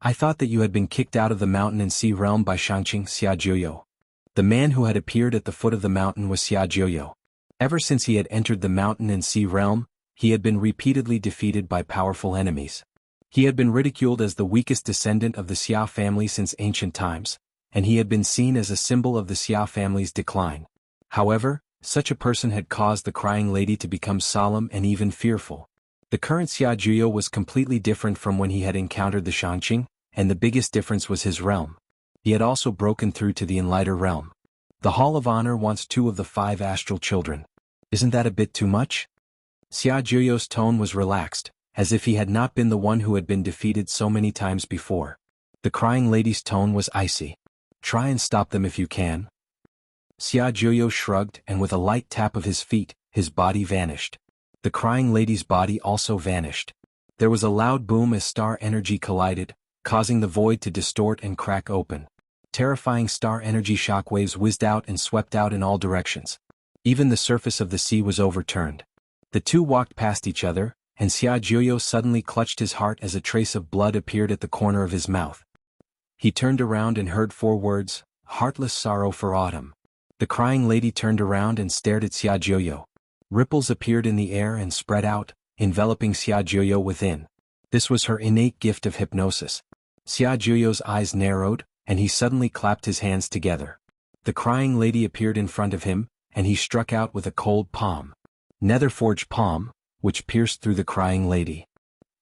I thought that you had been kicked out of the mountain and sea realm by Shangqing Xiaojiuyo. The man who had appeared at the foot of the mountain was Xiaojiuyo. Ever since he had entered the mountain and sea realm, he had been repeatedly defeated by powerful enemies. He had been ridiculed as the weakest descendant of the Xiao family since ancient times, and he had been seen as a symbol of the Xiao family's decline. However, such a person had caused the crying lady to become solemn and even fearful. The current Xiaojiuyo was completely different from when he had encountered the Shangqing, and the biggest difference was his realm. He had also broken through to the Enlighter realm. The Hall of Honor wants 2 of the 5 astral children. Isn't that a bit too much? Xiaojiuyo's tone was relaxed, as if he had not been the one who had been defeated so many times before. The crying lady's tone was icy. Try and stop them if you can. Xiaojiuyo shrugged, and with a light tap of his feet, his body vanished. The crying lady's body also vanished. There was a loud boom as star energy collided, causing the void to distort and crack open. Terrifying star energy shockwaves whizzed out and swept out in all directions. Even the surface of the sea was overturned. The two walked past each other, and Xiaojiuyo suddenly clutched his heart as a trace of blood appeared at the corner of his mouth. He turned around and heard 4 words, "Heartless sorrow for autumn." The crying lady turned around and stared at Xiaojiuyo. Ripples appeared in the air and spread out, enveloping Xiaojiuyo within. This was her innate gift of hypnosis. Xiaojiuyo's eyes narrowed, and he suddenly clapped his hands together. The crying lady appeared in front of him, and he struck out with a cold palm. Netherforged palm, which pierced through the crying lady.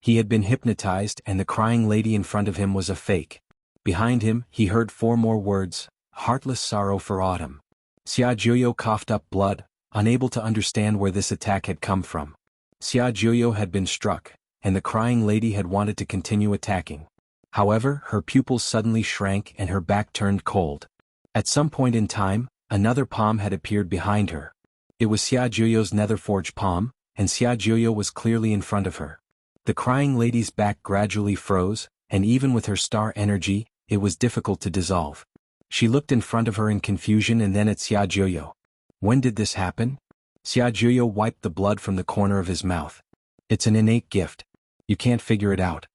He had been hypnotized, and the crying lady in front of him was a fake. Behind him, he heard 4 more words, "Heartless sorrow for autumn." Xiaojiuyo coughed up blood, unable to understand where this attack had come from. Xiaojiuyo had been struck, and the crying lady had wanted to continue attacking. However, her pupils suddenly shrank and her back turned cold. At some point in time, another palm had appeared behind her. It was Xiaojiuyo's netherforged palm, and Xiaojiuyo was clearly in front of her. The crying lady's back gradually froze, and even with her star energy, it was difficult to dissolve. She looked in front of her in confusion and then at Xiaojiuyo. When did this happen? Xiaojiuyo wiped the blood from the corner of his mouth. It's an innate gift. You can't figure it out.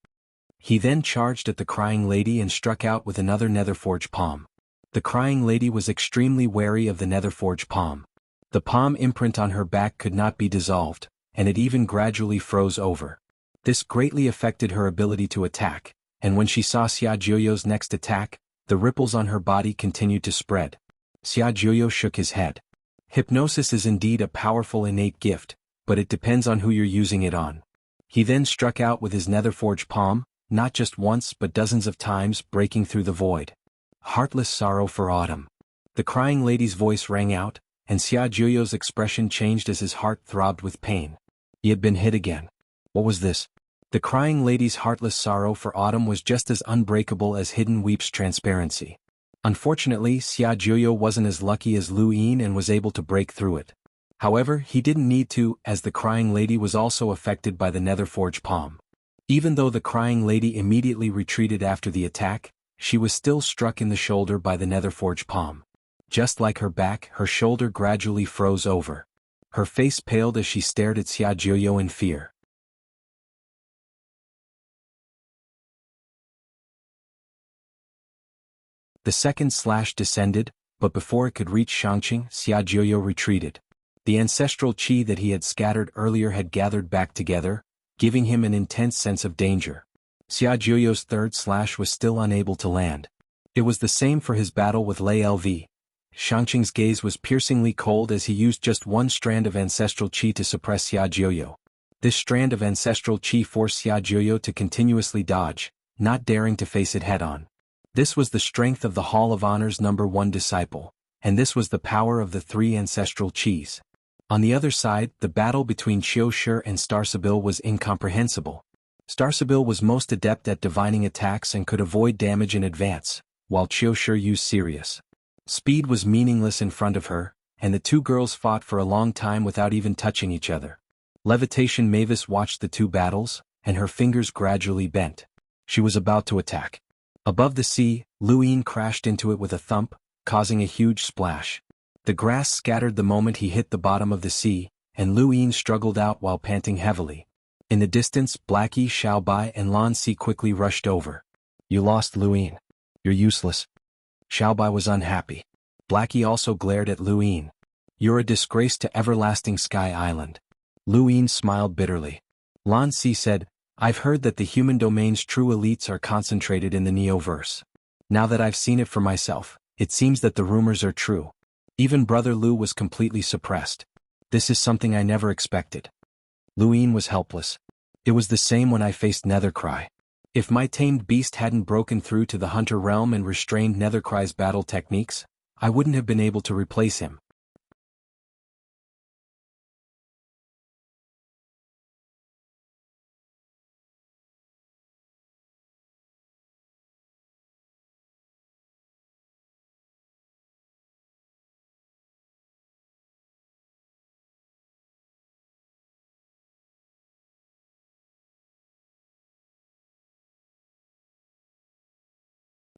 He then charged at the crying lady and struck out with another netherforged palm. The crying lady was extremely wary of the netherforged palm. The palm imprint on her back could not be dissolved, and it even gradually froze over. This greatly affected her ability to attack, and when she saw Xiaojiuyo's next attack, the ripples on her body continued to spread. Xiaojiuyo shook his head. Hypnosis is indeed a powerful innate gift, but it depends on who you're using it on. He then struck out with his netherforged palm, not just once but dozens of times, breaking through the void. Heartless sorrow for autumn. The crying lady's voice rang out, and Xiaojiuyo's expression changed as his heart throbbed with pain. He had been hit again. What was this? The crying lady's heartless sorrow for autumn was just as unbreakable as Hidden Weep's transparency. Unfortunately, Xiaojiuyo wasn't as lucky as Lu Yin and was able to break through it. However, he didn't need to, as the crying lady was also affected by the netherforged palm. Even though the crying lady immediately retreated after the attack, she was still struck in the shoulder by the netherforged palm. Just like her back, her shoulder gradually froze over. Her face paled as she stared at Xiaojiuyo in fear. The second slash descended, but before it could reach Shangqing, Xiaojiuyo retreated. The ancestral qi that he had scattered earlier had gathered back together, giving him an intense sense of danger. Xiaojiuyo's third slash was still unable to land. It was the same for his battle with Lei Lv. Shangqing's gaze was piercingly cold as he used just one strand of ancestral qi to suppress Xiaojiuyo. This strand of ancestral qi forced Xiaojiuyo to continuously dodge, not daring to face it head-on. This was the strength of the Hall of Honor's #1 disciple, and this was the power of the 3 ancestral qis. On the other side, the battle between Qiu Shi and Star Sibyl was incomprehensible. Star Sibyl was most adept at divining attacks and could avoid damage in advance, while Qiu Shi used serious. Speed was meaningless in front of her, and the two girls fought for a long time without even touching each other. Levitation Mavis watched the two battles, and her fingers gradually bent. She was about to attack. Above the sea, Lu Yin crashed into it with a thump, causing a huge splash. The grass scattered the moment he hit the bottom of the sea, and Lu Yin struggled out while panting heavily. In the distance, Blackie, Xiaobai and Lan Si quickly rushed over. You lost Luin. You're useless. Xiaobai was unhappy. Blackie also glared at Luin. You're a disgrace to everlasting Sky Island. Luin smiled bitterly. Lan Si said, I've heard that the human domain's true elites are concentrated in the Neoverse. Now that I've seen it for myself, it seems that the rumors are true. Even Brother Lu was completely suppressed. This is something I never expected. Luin was helpless. It was the same when I faced Nethercry. If my tamed beast hadn't broken through to the hunter realm and restrained Nethercry's battle techniques, I wouldn't have been able to replace him.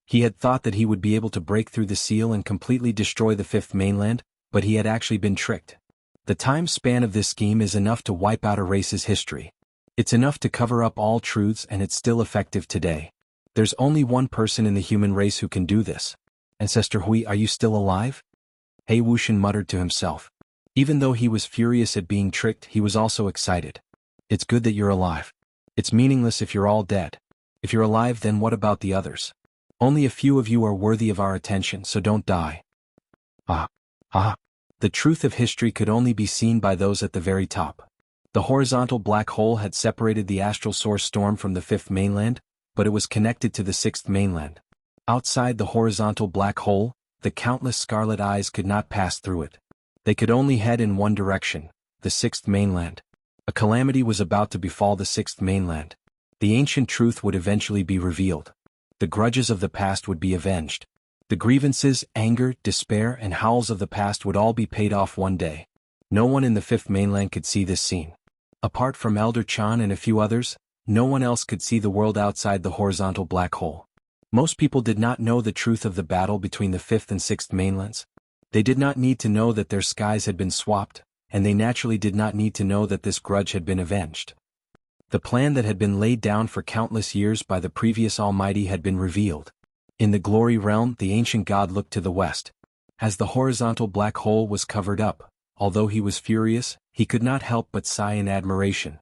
He had thought that he would be able to break through the seal and completely destroy the fifth mainland, but he had actually been tricked. The time span of this scheme is enough to wipe out a race's history. It's enough to cover up all truths, and it's still effective today. There's only one person in the human race who can do this. Ancestor Hui, are you still alive? He Wuxian muttered to himself. Even though he was furious at being tricked, he was also excited. It's good that you're alive. It's meaningless if you're all dead. If you're alive, then what about the others? Only a few of you are worthy of our attention, so don't die. The truth of history could only be seen by those at the very top. The horizontal black hole had separated the astral source storm from the fifth mainland, but it was connected to the sixth mainland. Outside the horizontal black hole, the countless scarlet eyes could not pass through it. They could only head in one direction, the sixth mainland. A calamity was about to befall the sixth mainland. The ancient truth would eventually be revealed. The grudges of the past would be avenged. The grievances, anger, despair, and howls of the past would all be paid off one day. No one in the fifth mainland could see this scene. Apart from Elder Chan and a few others, no one else could see the world outside the horizontal black hole. Most people did not know the truth of the battle between the fifth and sixth mainlands. They did not need to know that their skies had been swapped, and they naturally did not need to know that this grudge had been avenged. The plan that had been laid down for countless years by the previous Almighty had been revealed. In the glory realm, the ancient god looked to the west. As the horizontal black hole was covered up, although he was furious, he could not help but sigh in admiration.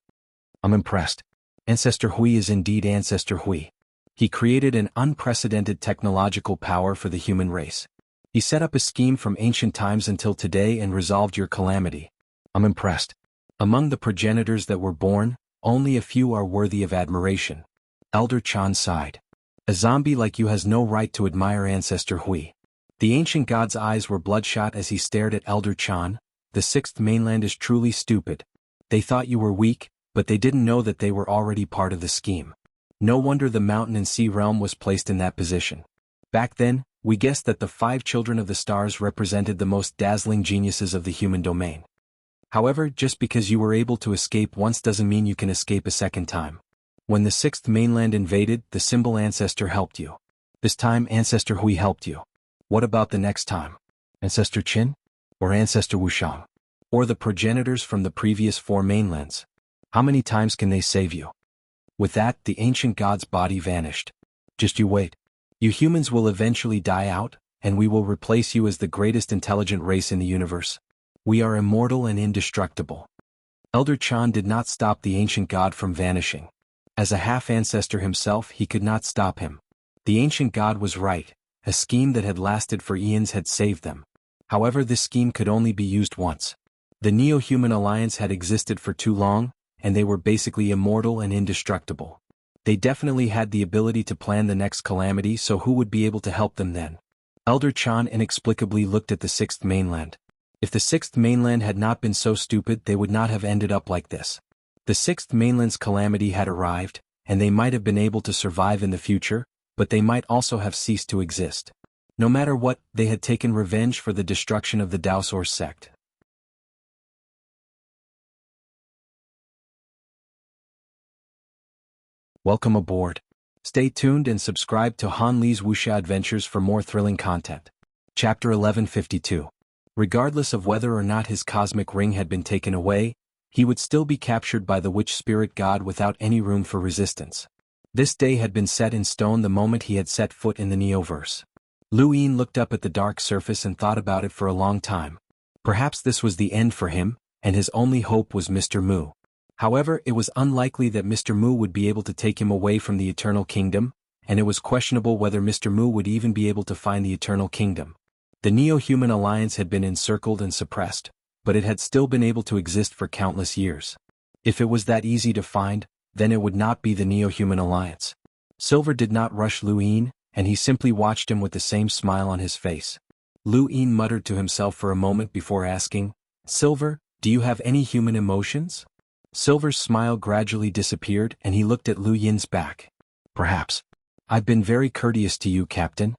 I'm impressed. Ancestor Hui is indeed Ancestor Hui. He created an unprecedented technological power for the human race. He set up a scheme from ancient times until today and resolved your calamity. I'm impressed. Among the progenitors that were born, only a few are worthy of admiration. Elder Chan sighed. A zombie like you has no right to admire Ancestor Hui. The ancient god's eyes were bloodshot as he stared at Elder Chan. The sixth mainland is truly stupid. They thought you were weak, but they didn't know that they were already part of the scheme. No wonder the mountain and sea realm was placed in that position. Back then, we guessed that the 5 children of the stars represented the most dazzling geniuses of the human domain. However, just because you were able to escape once doesn't mean you can escape a second time. When the sixth mainland invaded, the symbol ancestor helped you. This time Ancestor Hui helped you. What about the next time? Ancestor Qin? Or Ancestor Wushang? Or the progenitors from the previous 4 mainlands? How many times can they save you? With that, the ancient god's body vanished. Just you wait. You humans will eventually die out, and we will replace you as the greatest intelligent race in the universe. We are immortal and indestructible. Elder Chan did not stop the ancient god from vanishing. As a half-ancestor himself, he could not stop him. The ancient god was right. A scheme that had lasted for eons had saved them. However, this scheme could only be used once. The Neo-Human Alliance had existed for too long, and they were basically immortal and indestructible. They definitely had the ability to plan the next calamity, so who would be able to help them then? Elder Chan inexplicably looked at the sixth mainland. If the sixth mainland had not been so stupid, they would not have ended up like this. The sixth mainland's calamity had arrived, and they might have been able to survive in the future, but they might also have ceased to exist. No matter what, they had taken revenge for the destruction of the Daosaur sect. Welcome aboard. Stay tuned and subscribe to Han Li's Wuxia Adventures for more thrilling content. Chapter 1152. Regardless of whether or not his cosmic ring had been taken away, he would still be captured by the witch spirit god without any room for resistance. This day had been set in stone the moment he had set foot in the Neoverse. Lu Yin looked up at the dark surface and thought about it for a long time. Perhaps this was the end for him, and his only hope was Mr. Mu. However, it was unlikely that Mr. Mu would be able to take him away from the Eternal Kingdom, and it was questionable whether Mr. Mu would even be able to find the Eternal Kingdom. The Neo-Human Alliance had been encircled and suppressed, but it had still been able to exist for countless years. If it was that easy to find, then it would not be the Neo-Human Alliance. Silver did not rush Lu Yin, and he simply watched him with the same smile on his face. Lu Yin muttered to himself for a moment before asking, "Silver, do you have any human emotions?" Silver's smile gradually disappeared and he looked at Lu Yin's back. "Perhaps. I've been very courteous to you, Captain."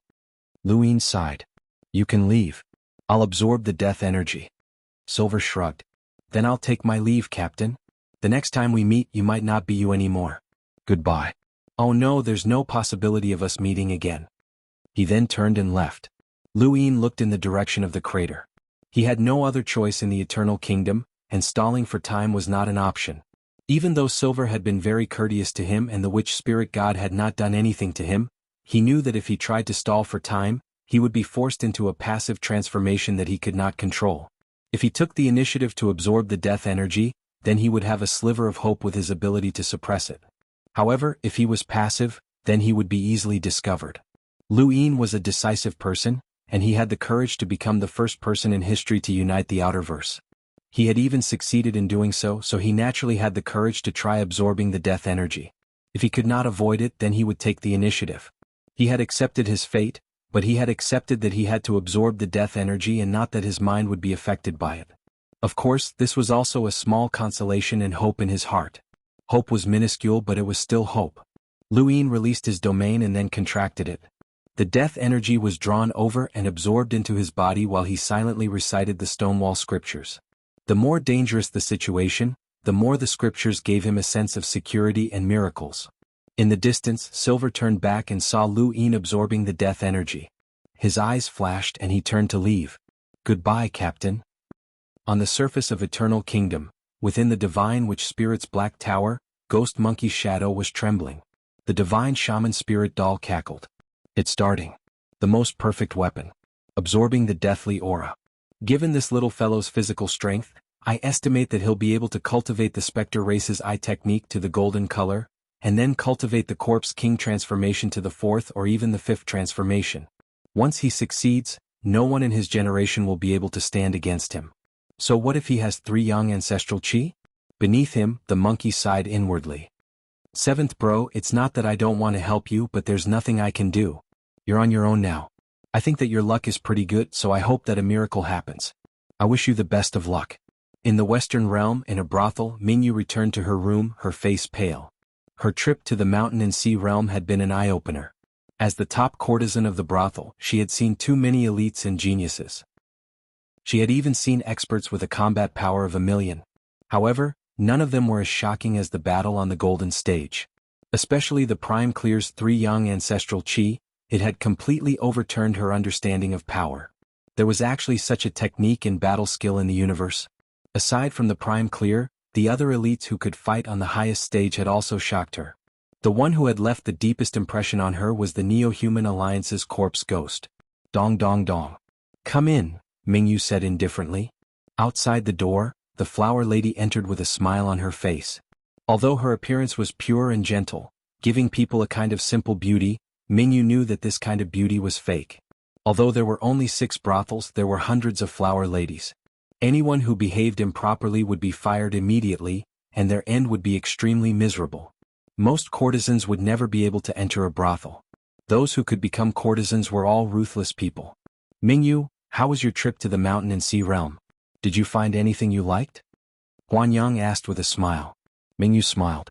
Lu Yin sighed. "You can leave. I'll absorb the death energy." Silver shrugged. "Then I'll take my leave, Captain. The next time we meet you might not be you anymore. Goodbye." "Oh no, there's no possibility of us meeting again." He then turned and left. Lu Yin looked in the direction of the crater. He had no other choice in the Eternal Kingdom, and stalling for time was not an option. Even though Silver had been very courteous to him and the witch spirit god had not done anything to him, he knew that if he tried to stall for time, he would be forced into a passive transformation that he could not control. If he took the initiative to absorb the death energy, then he would have a sliver of hope with his ability to suppress it. However, if he was passive, then he would be easily discovered. Lu Yin was a decisive person, and he had the courage to become the first person in history to unite the Outerverse. He had even succeeded in doing so, so he naturally had the courage to try absorbing the death energy. If he could not avoid it, then he would take the initiative. He had accepted his fate, but he had accepted that he had to absorb the death energy and not that his mind would be affected by it. Of course, this was also a small consolation and hope in his heart. Hope was minuscule, but it was still hope. Lu Yin released his domain and then contracted it. The death energy was drawn over and absorbed into his body while he silently recited the Stonewall Scriptures. The more dangerous the situation, the more the scriptures gave him a sense of security and miracles. In the distance, Silver turned back and saw Lu Yin absorbing the death energy. His eyes flashed and he turned to leave. "Goodbye, Captain." On the surface of Eternal Kingdom, within the Divine Witch Spirit's black tower, Ghost Monkey's shadow was trembling. The Divine Shaman Spirit doll cackled. "It's starting. The most perfect weapon. Absorbing the deathly aura. Given this little fellow's physical strength, I estimate that he'll be able to cultivate the Spectre race's eye technique to the golden color, and then cultivate the Corpse King transformation to the 4th or even the 5th transformation. Once he succeeds, no one in his generation will be able to stand against him. So what if he has 3 young ancestral chi?" Beneath him, the monkey sighed inwardly. "7th bro, it's not that I don't want to help you, but there's nothing I can do. You're on your own now. I think that your luck is pretty good, so I hope that a miracle happens. I wish you the best of luck." In the Western Realm, in a brothel, Mingyu returned to her room, her face pale. Her trip to the Mountain and Sea Realm had been an eye-opener. As the top courtesan of the brothel, she had seen too many elites and geniuses. She had even seen experts with a combat power of 1,000,000. However, none of them were as shocking as the battle on the Golden Stage. Especially the Prime Clear's 3 young ancestral chi, it had completely overturned her understanding of power. There was actually such a technique in battle skill in the universe. Aside from the Prime Clear, the other elites who could fight on the highest stage had also shocked her. The one who had left the deepest impression on her was the Neo-Human Alliance's corpse ghost. "Dong dong dong. Come in," Mingyu said indifferently. Outside the door, the flower lady entered with a smile on her face. Although her appearance was pure and gentle, giving people a kind of simple beauty, Mingyu knew that this kind of beauty was fake. Although there were only 6 brothels, there were hundreds of flower ladies. Anyone who behaved improperly would be fired immediately, and their end would be extremely miserable. Most courtesans would never be able to enter a brothel. Those who could become courtesans were all ruthless people. "Mingyu, how was your trip to the Mountain and Sea Realm? Did you find anything you liked?" Huanyang asked with a smile. Mingyu smiled.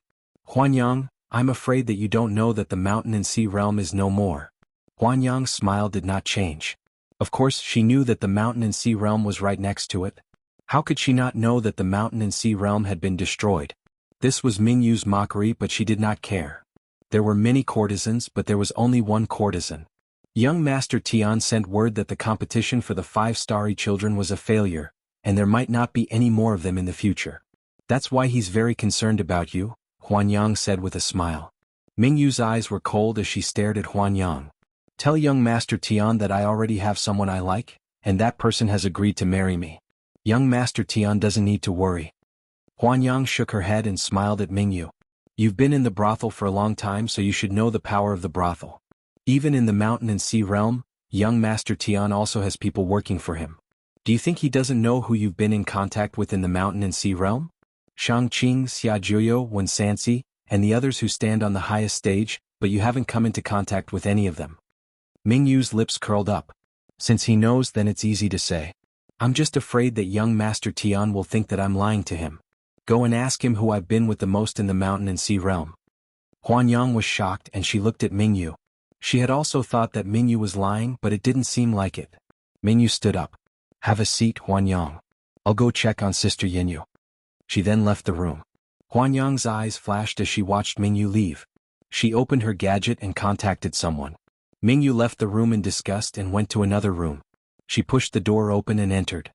"Huanyang, I'm afraid that you don't know that the Mountain and Sea Realm is no more." Huanyang's smile did not change. Of course, she knew that the Mountain and Sea Realm was right next to it. How could she not know that the Mountain and Sea Realm had been destroyed? This was Mingyu's mockery, but she did not care. There were many courtesans, but there was only one courtesan. Young Master Tian sent word that the competition for the 5 starry children was a failure, and there might not be any more of them in the future. "That's why he's very concerned about you," Huanyang said with a smile. Mingyu's eyes were cold as she stared at Huan Yang. Tell young Master Tian that I already have someone I like, and that person has agreed to marry me. Young Master Tian doesn't need to worry. Huan Yang shook her head and smiled at Mingyu. You've been in the brothel for a long time, so you should know the power of the brothel. Even in the mountain and sea realm, young Master Tian also has people working for him. Do you think he doesn't know who you've been in contact with in the mountain and sea realm? Shangqing, Xiajuyo, Wen Sansi, and the others who stand on the highest stage, but you haven't come into contact with any of them. Mingyu's lips curled up. Since he knows, then it's easy to say. I'm just afraid that young Master Tian will think that I'm lying to him. Go and ask him who I've been with the most in the mountain and sea realm. Huan Yang was shocked and she looked at Mingyu. She had also thought that Mingyu was lying, but it didn't seem like it. Mingyu stood up. Have a seat, Huan Yang. I'll go check on Sister Yinyu. She then left the room. Huan Yang's eyes flashed as she watched Mingyu leave. She opened her gadget and contacted someone. Mingyu left the room in disgust and went to another room. She pushed the door open and entered.